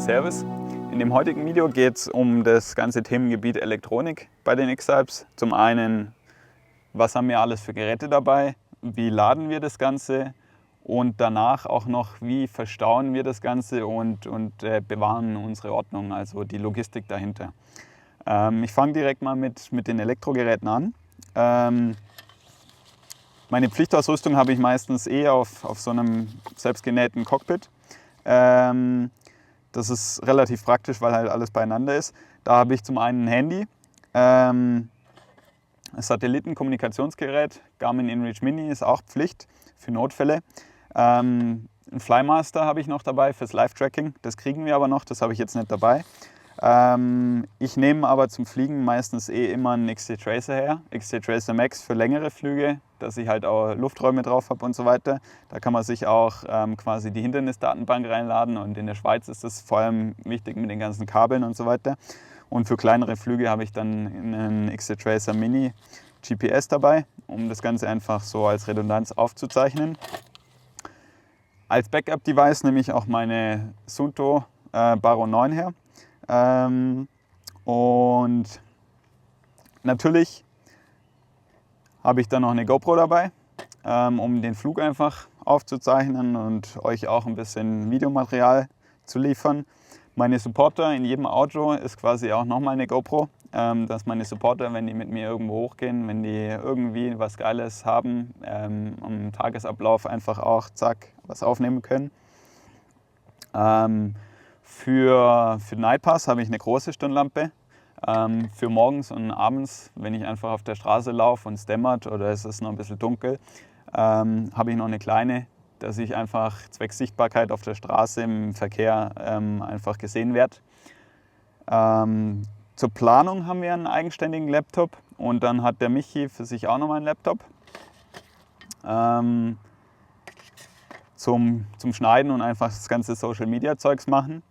Servus. In dem heutigen Video geht es um das ganze Themengebiet Elektronik bei den X-Types. Zum einen, was haben wir alles für Geräte dabei, wie laden wir das Ganze und danach auch noch, wie verstauen wir das Ganze und bewahren unsere Ordnung, also die Logistik dahinter. Ich fange direkt mal mit den Elektrogeräten an. Meine Pflichtausrüstung habe ich meistens auf so einem selbstgenähten Cockpit. Das ist relativ praktisch, weil halt alles beieinander ist. Da habe ich zum einen ein Handy, ein Satellitenkommunikationsgerät, Garmin InReach Mini ist auch Pflicht für Notfälle. Ein Flymaster habe ich noch dabei fürs Live-Tracking, das kriegen wir aber noch, das habe ich jetzt nicht dabei. Ich nehme aber zum Fliegen meistens immer einen XT-Tracer her, XT-Tracer Max für längere Flüge, dass ich halt auch Lufträume drauf habe und so weiter. Da kann man sich auch quasi die Hindernisdatenbank reinladen und in der Schweiz ist das vor allem wichtig mit den ganzen Kabeln und so weiter. Und für kleinere Flüge habe ich dann einen XT-Tracer Mini GPS dabei, um das Ganze einfach so als Redundanz aufzuzeichnen. Als Backup-Device nehme ich auch meine Suunto Baro 9 her. Und natürlich habe ich dann noch eine GoPro dabei, um den Flug einfach aufzuzeichnen und euch auch ein bisschen Videomaterial zu liefern. Meine Supporter in jedem Auto ist quasi auch nochmal eine GoPro, dass meine Supporter, wenn die mit mir irgendwo hochgehen, wenn die irgendwie was Geiles haben, am Tagesablauf einfach auch zack was aufnehmen können. Für Nightpass habe ich eine große Stirnlampe. Für morgens und abends, wenn ich einfach auf der Straße laufe und es dämmert oder es ist noch ein bisschen dunkel, habe ich noch eine kleine, dass ich einfach zwecks Sichtbarkeit auf der Straße im Verkehr einfach gesehen werde. Zur Planung haben wir einen eigenständigen Laptop und dann hat der Michi für sich auch nochmal einen Laptop. Zum Schneiden und einfach das ganze Social Media Zeugs machen.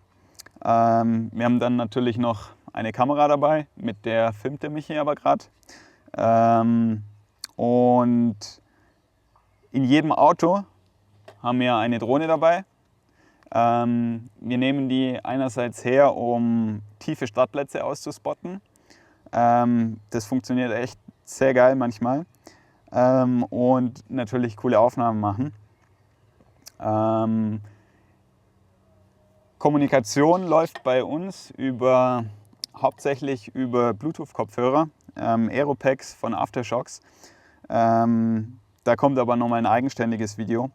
Wir haben dann natürlich noch eine Kamera dabei, mit der filmt der Michi aber gerade. Und in jedem Auto haben wir eine Drohne dabei. Wir nehmen die einerseits her, um tiefe Startplätze auszuspotten. Das funktioniert echt sehr geil manchmal. Und natürlich coole Aufnahmen machen. Kommunikation läuft bei uns hauptsächlich über Bluetooth-Kopfhörer, Aeropex von Aftershocks. Da kommt aber nochmal ein eigenständiges Video,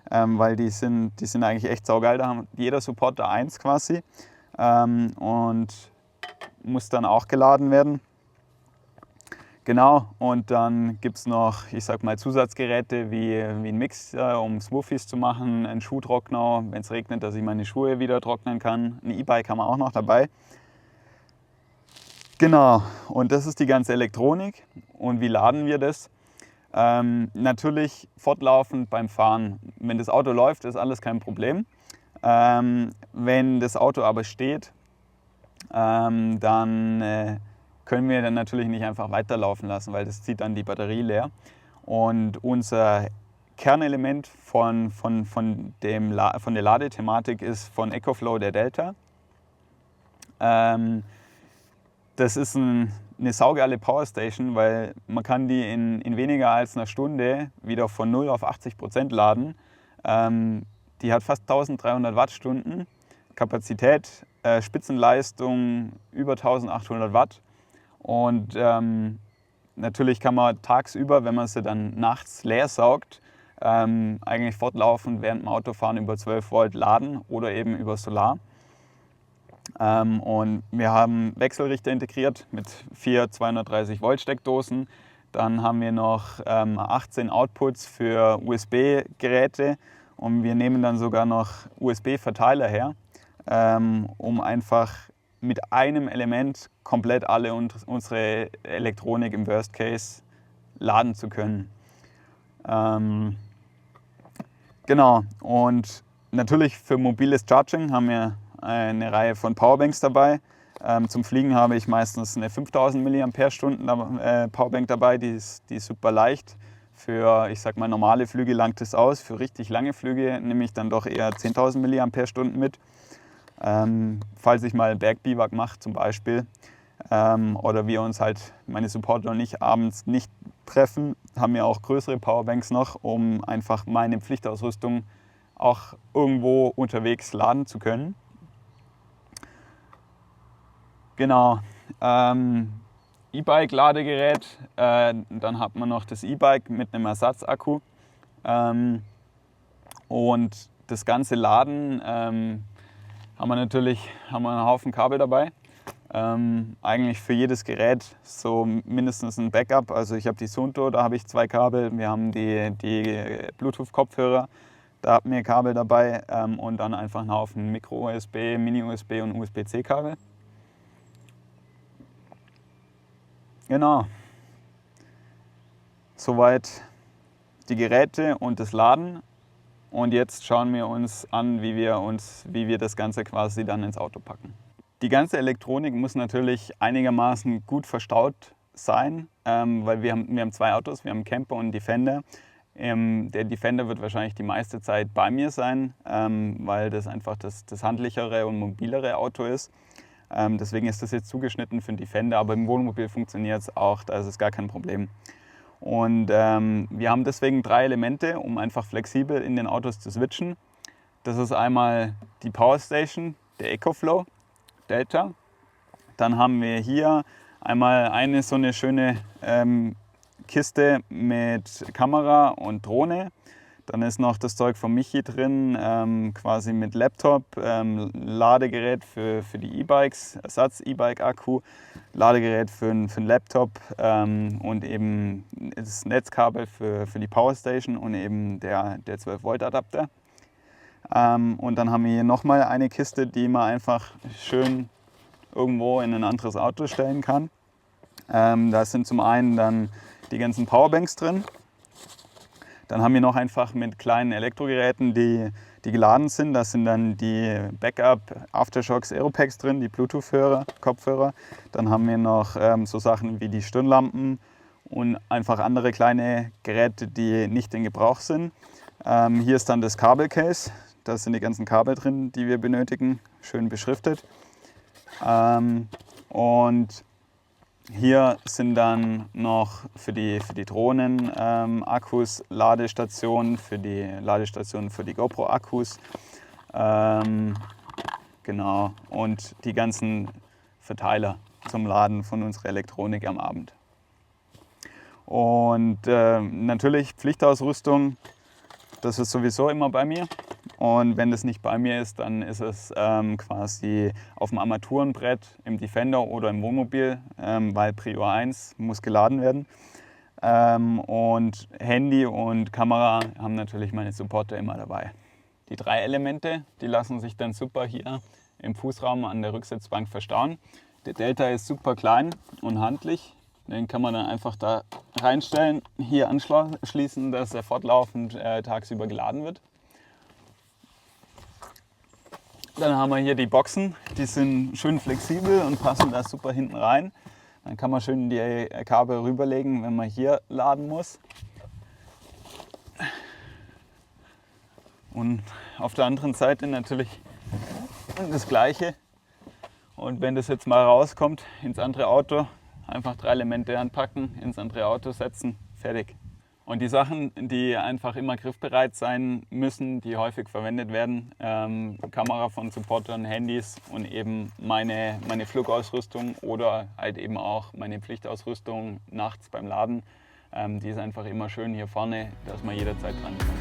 weil die sind eigentlich echt saugeil. Da hat jeder Supporter eins quasi und muss dann auch geladen werden. Genau, und dann gibt es noch, ich sag mal, Zusatzgeräte wie ein Mixer, um Smoothies zu machen, einen Schuhtrockner, wenn es regnet, dass ich meine Schuhe wieder trocknen kann. Ein E-Bike haben wir auch noch dabei. Genau, und das ist die ganze Elektronik. Und wie laden wir das? Natürlich fortlaufend beim Fahren. Wenn das Auto läuft, ist alles kein Problem. Wenn das Auto aber steht, dann können wir dann natürlich nicht einfach weiterlaufen lassen, weil das zieht dann die Batterie leer. Und unser Kernelement von der Ladethematik ist von EcoFlow der Delta. Das ist eine saugeile Powerstation, weil man kann die in weniger als einer Stunde wieder von 0 auf 80% laden. Die hat fast 1300 Wattstunden Kapazität, Spitzenleistung über 1800 Watt. Und natürlich kann man tagsüber, wenn man sie dann nachts leer saugt, eigentlich fortlaufend während dem Autofahren über 12 Volt laden oder eben über Solar. Und wir haben Wechselrichter integriert mit 4 230 Volt Steckdosen. Dann haben wir noch 18 Outputs für USB-Geräte und wir nehmen dann sogar noch USB-Verteiler her, um einfach mit einem Element komplett alle unsere Elektronik im Worst Case laden zu können. Genau, und natürlich für mobiles Charging haben wir eine Reihe von Powerbanks dabei. Zum Fliegen habe ich meistens eine 5000 mAh Powerbank dabei, die ist super leicht. Für, ich sag mal, normale Flüge langt es aus. Für richtig lange Flüge nehme ich dann doch eher 10.000 mAh mit. Falls ich mal Bergbiwak mache zum Beispiel, oder wir uns halt, meine Supporter und ich, abends nicht treffen, haben wir auch größere Powerbanks noch, um einfach meine Pflichtausrüstung auch irgendwo unterwegs laden zu können. Genau. E-Bike-Ladegerät, dann hat man noch das E-Bike mit einem Ersatzakku. Und das ganze Laden haben wir einen Haufen Kabel dabei. Eigentlich für jedes Gerät so mindestens ein Backup. Also ich habe die Suunto, da habe ich 2 Kabel. Wir haben die Bluetooth-Kopfhörer, da haben wir Kabel dabei. Und dann einfach einen Haufen Micro-USB, Mini-USB und USB-C-Kabel. Genau. Soweit die Geräte und das Laden. Und jetzt schauen wir uns an, wie wir das Ganze quasi dann ins Auto packen. Die ganze Elektronik muss natürlich einigermaßen gut verstaut sein, weil wir haben 2 Autos, wir haben einen Camper und einen Defender. Der Defender wird wahrscheinlich die meiste Zeit bei mir sein, weil das einfach das handlichere und mobilere Auto ist. Deswegen ist das jetzt zugeschnitten für den Defender, aber im Wohnmobil funktioniert es auch, da ist es gar kein Problem. Und wir haben deswegen 3 Elemente, um einfach flexibel in den Autos zu switchen. Das ist einmal die Powerstation, der EcoFlow Delta. Dann haben wir hier einmal so eine schöne Kiste mit Kamera und Drohne. Dann ist noch das Zeug von Michi drin, quasi mit Laptop, Ladegerät für die E-Bikes, Ersatz-E-Bike-Akku, Ladegerät für einen Laptop und eben das Netzkabel für die Powerstation und eben der 12-Volt-Adapter. Und dann haben wir hier nochmal eine Kiste, die man einfach schön irgendwo in ein anderes Auto stellen kann. Da sind zum einen dann die ganzen Powerbanks drin. Dann haben wir noch einfach mit kleinen Elektrogeräten, die geladen sind. Da sind dann die Backup Aftershocks Aeropacks drin, die Bluetooth-Hörer, Kopfhörer. Dann haben wir noch so Sachen wie die Stirnlampen und einfach andere kleine Geräte, die nicht in Gebrauch sind. Hier ist dann das Kabelcase. Da sind die ganzen Kabel drin, die wir benötigen, schön beschriftet. Und hier sind dann noch für die Drohnen Akkus, Ladestationen, für die GoPro-Akkus. Genau, und die ganzen Verteiler zum Laden von unserer Elektronik am Abend. Und natürlich Pflichtausrüstung, das ist sowieso immer bei mir. Und wenn das nicht bei mir ist, dann ist es quasi auf dem Armaturenbrett, im Defender oder im Wohnmobil, weil Prio 1 muss geladen werden. Und Handy und Kamera haben natürlich meine Supporter immer dabei. Die 3 Elemente, die lassen sich dann super hier im Fußraum an der Rücksitzbank verstauen. Der Delta ist super klein und handlich. Den kann man dann einfach da reinstellen, hier anschließen, dass er fortlaufend tagsüber geladen wird. Dann haben wir hier die Boxen, die sind schön flexibel und passen da super hinten rein. Dann kann man schön die Kabel rüberlegen, wenn man hier laden muss. Und auf der anderen Seite natürlich das Gleiche. Und wenn das jetzt mal rauskommt ins andere Auto, einfach 3 Elemente anpacken, ins andere Auto setzen, fertig. Und die Sachen, die einfach immer griffbereit sein müssen, die häufig verwendet werden, Kamera von Supportern, Handys und eben meine Flugausrüstung oder halt eben auch meine Pflichtausrüstung nachts beim Laden, die ist einfach immer schön hier vorne, dass man jederzeit dran kommt.